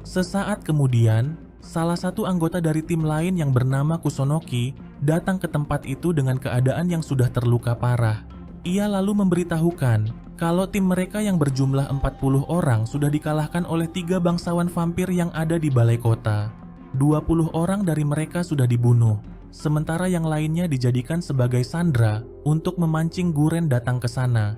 Sesaat kemudian, salah satu anggota dari tim lain yang bernama Kusonoki datang ke tempat itu dengan keadaan yang sudah terluka parah. Ia lalu memberitahukan kalau tim mereka yang berjumlah 40 orang sudah dikalahkan oleh 3 bangsawan vampir yang ada di balai kota. 20 orang dari mereka sudah dibunuh, sementara yang lainnya dijadikan sebagai sandera untuk memancing Guren datang ke sana.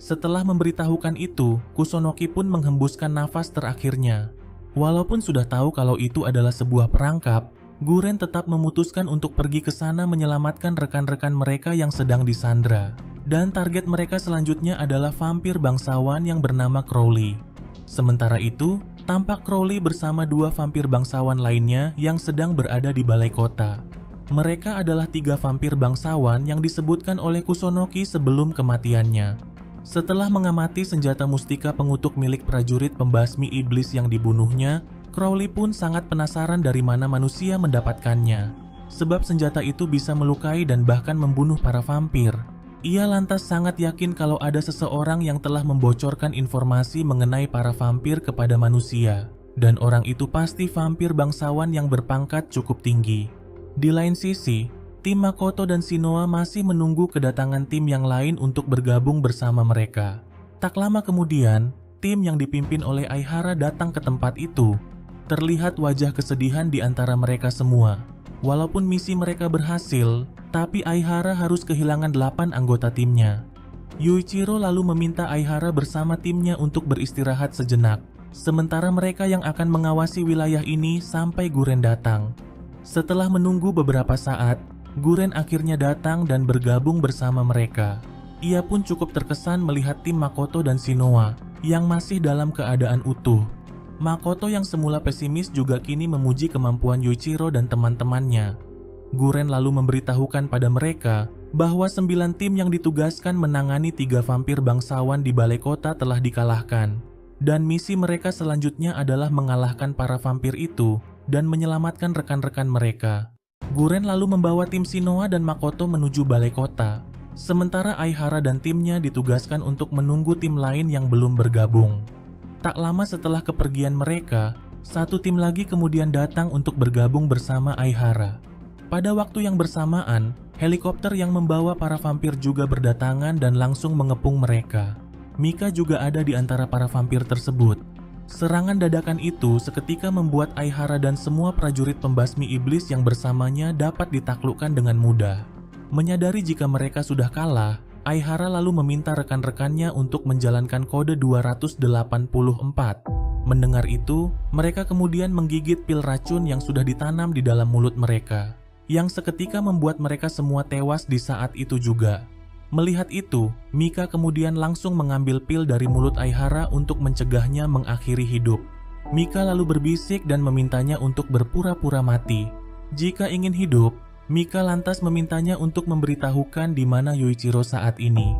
Setelah memberitahukan itu, Kusonoki pun menghembuskan nafas terakhirnya. Walaupun sudah tahu kalau itu adalah sebuah perangkap, Guren tetap memutuskan untuk pergi ke sana menyelamatkan rekan-rekan mereka yang sedang disandra. Dan target mereka selanjutnya adalah vampir bangsawan yang bernama Crowley. Sementara itu, tampak Crowley bersama 2 vampir bangsawan lainnya yang sedang berada di balai kota. Mereka adalah 3 vampir bangsawan yang disebutkan oleh Kusonoki sebelum kematiannya. Setelah mengamati senjata mustika pengutuk milik prajurit pembasmi iblis yang dibunuhnya, Crowley pun sangat penasaran dari mana manusia mendapatkannya. Sebab senjata itu bisa melukai dan bahkan membunuh para vampir. Ia lantas sangat yakin kalau ada seseorang yang telah membocorkan informasi mengenai para vampir kepada manusia. Dan orang itu pasti vampir bangsawan yang berpangkat cukup tinggi. Di lain sisi, tim Makoto dan Shinoa masih menunggu kedatangan tim yang lain untuk bergabung bersama mereka. Tak lama kemudian, tim yang dipimpin oleh Aihara datang ke tempat itu. Terlihat wajah kesedihan di antara mereka semua. Walaupun misi mereka berhasil, tapi Aihara harus kehilangan 8 anggota timnya. Yuichiro lalu meminta Aihara bersama timnya untuk beristirahat sejenak, sementara mereka yang akan mengawasi wilayah ini sampai Guren datang. Setelah menunggu beberapa saat, Guren akhirnya datang dan bergabung bersama mereka. Ia pun cukup terkesan melihat tim Makoto dan Shinoa yang masih dalam keadaan utuh. Makoto yang semula pesimis juga kini memuji kemampuan Yuichiro dan teman-temannya. Guren lalu memberitahukan pada mereka bahwa 9 tim yang ditugaskan menangani 3 vampir bangsawan di balai kota telah dikalahkan. Dan misi mereka selanjutnya adalah mengalahkan para vampir itu dan menyelamatkan rekan-rekan mereka. Guren lalu membawa tim Shinoa dan Makoto menuju balai kota. Sementara Aihara dan timnya ditugaskan untuk menunggu tim lain yang belum bergabung. Tak lama setelah kepergian mereka, satu tim lagi kemudian datang untuk bergabung bersama Aihara. Pada waktu yang bersamaan, helikopter yang membawa para vampir juga berdatangan dan langsung mengepung mereka. Mika juga ada di antara para vampir tersebut. Serangan dadakan itu seketika membuat Aihara dan semua prajurit pembasmi iblis yang bersamanya dapat ditaklukkan dengan mudah. Menyadari jika mereka sudah kalah, Aihara lalu meminta rekan-rekannya untuk menjalankan kode 284. Mendengar itu, mereka kemudian menggigit pil racun yang sudah ditanam di dalam mulut mereka, yang seketika membuat mereka semua tewas di saat itu juga. Melihat itu, Mika kemudian langsung mengambil pil dari mulut Aihara untuk mencegahnya mengakhiri hidup. Mika lalu berbisik dan memintanya untuk berpura-pura mati. Jika ingin hidup, Mika lantas memintanya untuk memberitahukan di mana Yuichiro saat ini.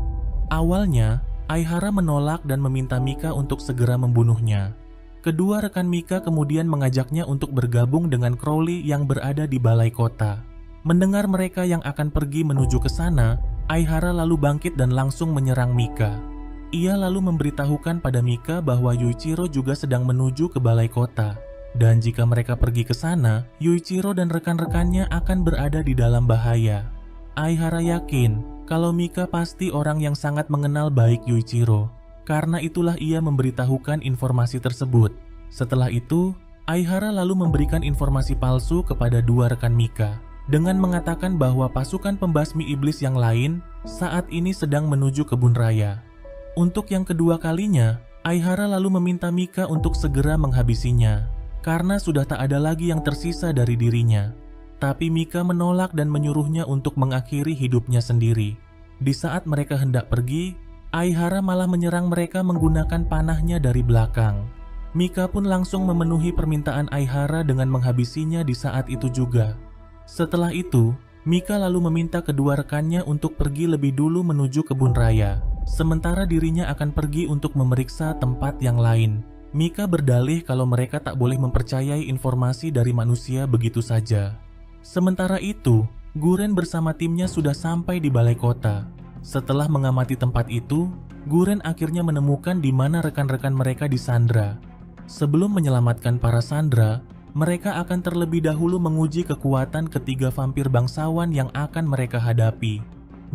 Awalnya, Aihara menolak dan meminta Mika untuk segera membunuhnya. Kedua rekan Mika kemudian mengajaknya untuk bergabung dengan Crowley yang berada di balai kota. Mendengar mereka yang akan pergi menuju ke sana, Aihara lalu bangkit dan langsung menyerang Mika. Ia lalu memberitahukan pada Mika bahwa Yuichiro juga sedang menuju ke balai kota. Dan jika mereka pergi ke sana, Yuichiro dan rekan-rekannya akan berada di dalam bahaya. Aihara yakin kalau Mika pasti orang yang sangat mengenal baik Yuichiro. Karena itulah ia memberitahukan informasi tersebut. Setelah itu, Aihara lalu memberikan informasi palsu kepada 2 rekan Mika dengan mengatakan bahwa pasukan pembasmi iblis yang lain saat ini sedang menuju kebun raya. Untuk yang kedua kalinya, Aihara lalu meminta Mika untuk segera menghabisinya. Karena sudah tak ada lagi yang tersisa dari dirinya. Tapi Mika menolak dan menyuruhnya untuk mengakhiri hidupnya sendiri. Di saat mereka hendak pergi, Aihara malah menyerang mereka menggunakan panahnya dari belakang. Mika pun langsung memenuhi permintaan Aihara dengan menghabisinya di saat itu juga. Setelah itu, Mika lalu meminta kedua rekannya untuk pergi lebih dulu menuju kebun raya. Sementara dirinya akan pergi untuk memeriksa tempat yang lain. Mika berdalih kalau mereka tak boleh mempercayai informasi dari manusia begitu saja. Sementara itu, Guren bersama timnya sudah sampai di balai kota. Setelah mengamati tempat itu, Guren akhirnya menemukan di mana rekan-rekan mereka disandra. Sebelum menyelamatkan para sandera, mereka akan terlebih dahulu menguji kekuatan ketiga vampir bangsawan yang akan mereka hadapi.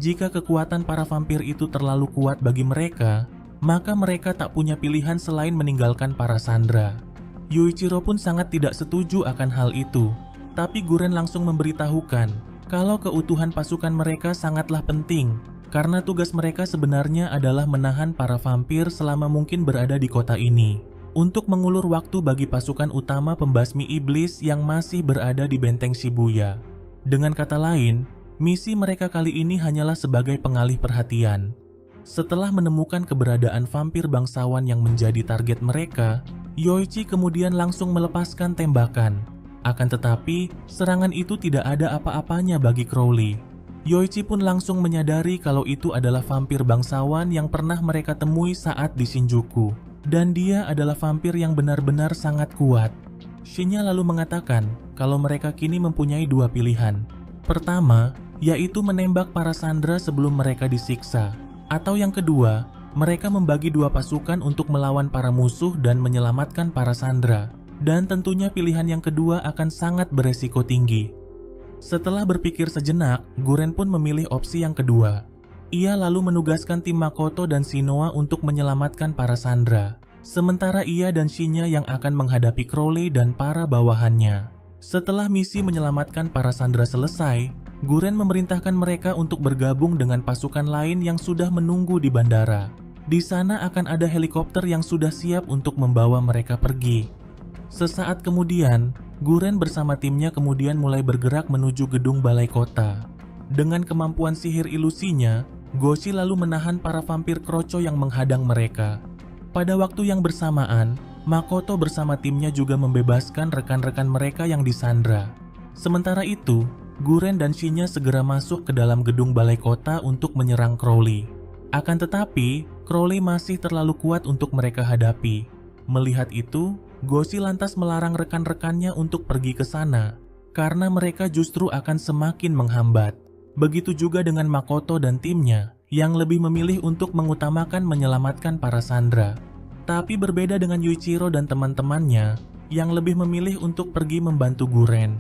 Jika kekuatan para vampir itu terlalu kuat bagi mereka, maka mereka tak punya pilihan selain meninggalkan para sandera. Yuichiro pun sangat tidak setuju akan hal itu, tapi Guren langsung memberitahukan kalau keutuhan pasukan mereka sangatlah penting, karena tugas mereka sebenarnya adalah menahan para vampir selama mungkin berada di kota ini, untuk mengulur waktu bagi pasukan utama pembasmi iblis yang masih berada di benteng Shibuya. Dengan kata lain, misi mereka kali ini hanyalah sebagai pengalih perhatian. Setelah menemukan keberadaan vampir bangsawan yang menjadi target mereka, Yoichi kemudian langsung melepaskan tembakan. Akan tetapi, serangan itu tidak ada apa-apanya bagi Crowley. Yoichi pun langsung menyadari kalau itu adalah vampir bangsawan yang pernah mereka temui saat di Shinjuku. Dan dia adalah vampir yang benar-benar sangat kuat. Shinya lalu mengatakan kalau mereka kini mempunyai dua pilihan. Pertama, yaitu menembak para sandera sebelum mereka disiksa. Atau yang kedua, mereka membagi dua pasukan untuk melawan para musuh dan menyelamatkan para sandera. Dan tentunya pilihan yang kedua akan sangat beresiko tinggi. Setelah berpikir sejenak, Guren pun memilih opsi yang kedua. Ia lalu menugaskan tim Makoto dan Shinoa untuk menyelamatkan para sandera. Sementara ia dan Shinya yang akan menghadapi Crowley dan para bawahannya. Setelah misi menyelamatkan para sandera selesai, Guren memerintahkan mereka untuk bergabung dengan pasukan lain yang sudah menunggu di bandara. Di sana akan ada helikopter yang sudah siap untuk membawa mereka pergi. Sesaat kemudian, Guren bersama timnya kemudian mulai bergerak menuju gedung balai kota. Dengan kemampuan sihir ilusinya, Goshi lalu menahan para vampir kroco yang menghadang mereka. Pada waktu yang bersamaan, Makoto bersama timnya juga membebaskan rekan-rekan mereka yang disandra. Sementara itu, Guren dan Shinya segera masuk ke dalam gedung balai kota untuk menyerang Crowley. Akan tetapi, Crowley masih terlalu kuat untuk mereka hadapi. Melihat itu, Goshi lantas melarang rekan-rekannya untuk pergi ke sana, karena mereka justru akan semakin menghambat. Begitu juga dengan Makoto dan timnya, yang lebih memilih untuk mengutamakan menyelamatkan para sandera. Tapi berbeda dengan Yuichiro dan teman-temannya, yang lebih memilih untuk pergi membantu Guren.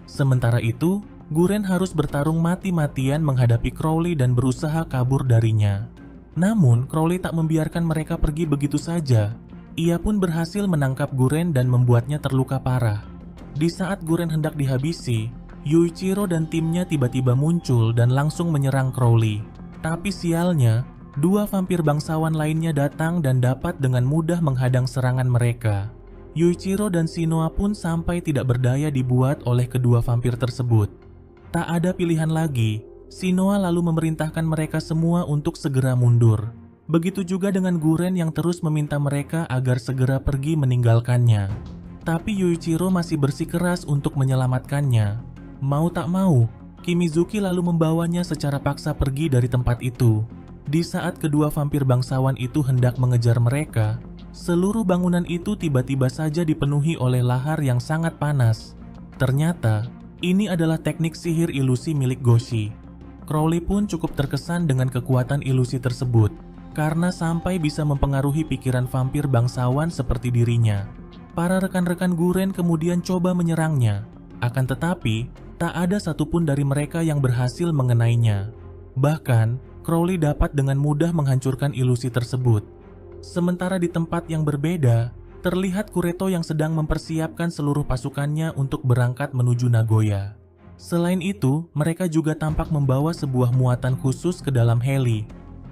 Sementara itu, Guren harus bertarung mati-matian menghadapi Crowley dan berusaha kabur darinya. Namun, Crowley tak membiarkan mereka pergi begitu saja. Ia pun berhasil menangkap Guren dan membuatnya terluka parah. Di saat Guren hendak dihabisi, Yuichiro dan timnya tiba-tiba muncul dan langsung menyerang Crowley. Tapi sialnya, dua vampir bangsawan lainnya datang dan dapat dengan mudah menghadang serangan mereka. Yuichiro dan Shinoa pun sampai tidak berdaya dibuat oleh kedua vampir tersebut. Tak ada pilihan lagi, Shinoa lalu memerintahkan mereka semua untuk segera mundur. Begitu juga dengan Guren yang terus meminta mereka agar segera pergi meninggalkannya. Tapi Yuichiro masih bersikeras untuk menyelamatkannya. Mau tak mau, Kimizuki lalu membawanya secara paksa pergi dari tempat itu. Di saat kedua vampir bangsawan itu hendak mengejar mereka, seluruh bangunan itu tiba-tiba saja dipenuhi oleh lahar yang sangat panas. Ternyata, ini adalah teknik sihir ilusi milik Goshi. Crowley pun cukup terkesan dengan kekuatan ilusi tersebut, karena sampai bisa mempengaruhi pikiran vampir bangsawan seperti dirinya. Para rekan-rekan Guren kemudian coba menyerangnya, akan tetapi tak ada satupun dari mereka yang berhasil mengenainya. Bahkan, Crowley dapat dengan mudah menghancurkan ilusi tersebut. Sementara di tempat yang berbeda, terlihat Kureto yang sedang mempersiapkan seluruh pasukannya untuk berangkat menuju Nagoya. Selain itu, mereka juga tampak membawa sebuah muatan khusus ke dalam heli.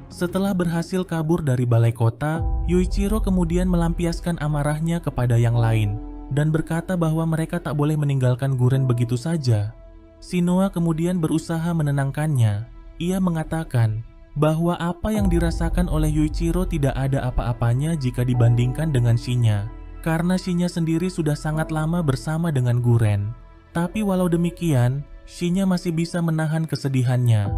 Setelah berhasil kabur dari balai kota, Yuichiro kemudian melampiaskan amarahnya kepada yang lain dan berkata bahwa mereka tak boleh meninggalkan Guren begitu saja. Shinoa kemudian berusaha menenangkannya. Ia mengatakan bahwa apa yang dirasakan oleh Yuichiro tidak ada apa-apanya jika dibandingkan dengan Shinya, karena Shinya sendiri sudah sangat lama bersama dengan Guren. Tapi walau demikian, Shinya masih bisa menahan kesedihannya.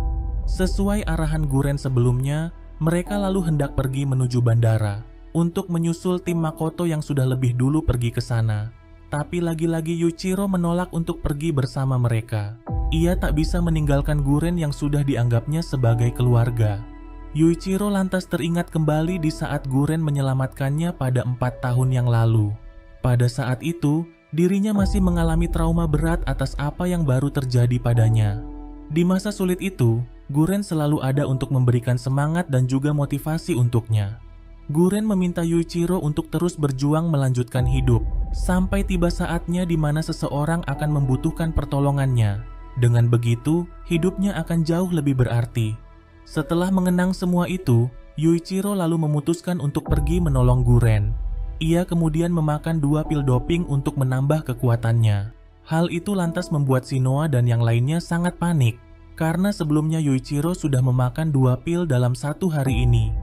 Sesuai arahan Guren sebelumnya, mereka lalu hendak pergi menuju bandara untuk menyusul tim Makoto yang sudah lebih dulu pergi ke sana. Tapi lagi-lagi Yuichiro menolak untuk pergi bersama mereka. Ia tak bisa meninggalkan Guren yang sudah dianggapnya sebagai keluarga. Yuichiro lantas teringat kembali di saat Guren menyelamatkannya pada 4 tahun yang lalu. Pada saat itu, dirinya masih mengalami trauma berat atas apa yang baru terjadi padanya. Di masa sulit itu, Guren selalu ada untuk memberikan semangat dan juga motivasi untuknya. Guren meminta Yuichiro untuk terus berjuang melanjutkan hidup, sampai tiba saatnya di mana seseorang akan membutuhkan pertolongannya. Dengan begitu, hidupnya akan jauh lebih berarti. Setelah mengenang semua itu, Yuichiro lalu memutuskan untuk pergi menolong Guren. Ia kemudian memakan 2 pil doping untuk menambah kekuatannya. Hal itu lantas membuat Shinoa dan yang lainnya sangat panik, karena sebelumnya Yuichiro sudah memakan 2 pil dalam 1 hari ini.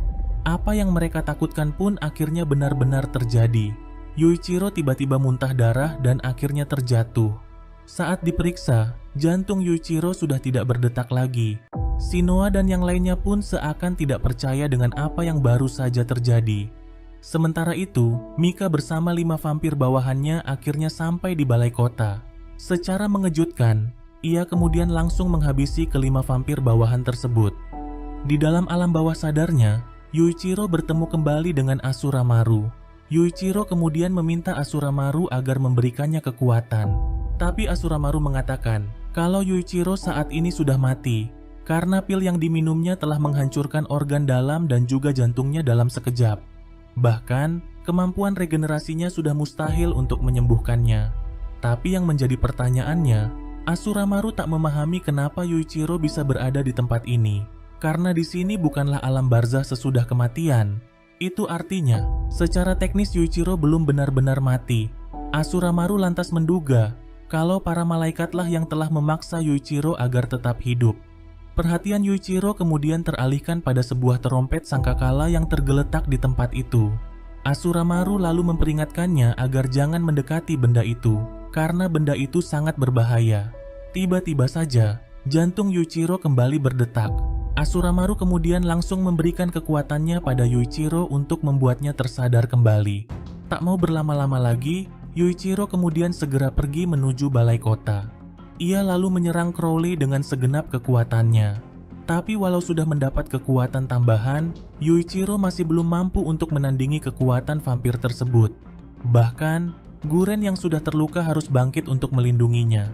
Apa yang mereka takutkan pun akhirnya benar-benar terjadi. Yuichiro tiba-tiba muntah darah dan akhirnya terjatuh. Saat diperiksa, jantung Yuichiro sudah tidak berdetak lagi. Shinoa dan yang lainnya pun seakan tidak percaya dengan apa yang baru saja terjadi. Sementara itu, Mika bersama 5 vampir bawahannya akhirnya sampai di balai kota. Secara mengejutkan, ia kemudian langsung menghabisi ke-5 vampir bawahan tersebut. Di dalam alam bawah sadarnya, Yuichiro bertemu kembali dengan Asura Maru. Yuichiro kemudian meminta Asura Maru agar memberikannya kekuatan. Tapi Asura Maru mengatakan kalau Yuichiro saat ini sudah mati, karena pil yang diminumnya telah menghancurkan organ dalam dan juga jantungnya dalam sekejap. Bahkan, kemampuan regenerasinya sudah mustahil untuk menyembuhkannya. Tapi yang menjadi pertanyaannya, Asura Maru tak memahami kenapa Yuichiro bisa berada di tempat ini. Karena di sini bukanlah alam barzah sesudah kematian. Itu artinya, secara teknis Yuichiro belum benar-benar mati. Asura Maru lantas menduga kalau para malaikatlah yang telah memaksa Yuichiro agar tetap hidup. Perhatian Yuichiro kemudian teralihkan pada sebuah terompet sangkakala yang tergeletak di tempat itu. Asura Maru lalu memperingatkannya agar jangan mendekati benda itu, karena benda itu sangat berbahaya. Tiba-tiba saja, jantung Yuichiro kembali berdetak. Asura Maru kemudian langsung memberikan kekuatannya pada Yuichiro untuk membuatnya tersadar kembali. Tak mau berlama-lama lagi, Yuichiro kemudian segera pergi menuju balai kota. Ia lalu menyerang Crowley dengan segenap kekuatannya. Tapi walau sudah mendapat kekuatan tambahan, Yuichiro masih belum mampu untuk menandingi kekuatan vampir tersebut. Bahkan, Guren yang sudah terluka harus bangkit untuk melindunginya.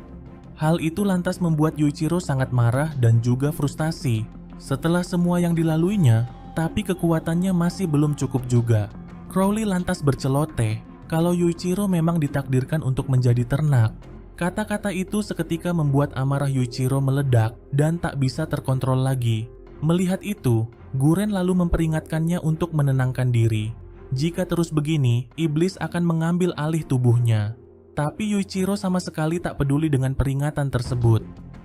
Hal itu lantas membuat Yuichiro sangat marah dan juga frustasi. Setelah semua yang dilaluinya, tapi kekuatannya masih belum cukup juga. Crowley lantas berceloteh kalau Yuichiro memang ditakdirkan untuk menjadi ternak. Kata-kata itu seketika membuat amarah Yuichiro meledak dan tak bisa terkontrol lagi. Melihat itu, Guren lalu memperingatkannya untuk menenangkan diri. Jika terus begini, iblis akan mengambil alih tubuhnya. Tapi Yuichiro sama sekali tak peduli dengan peringatan tersebut.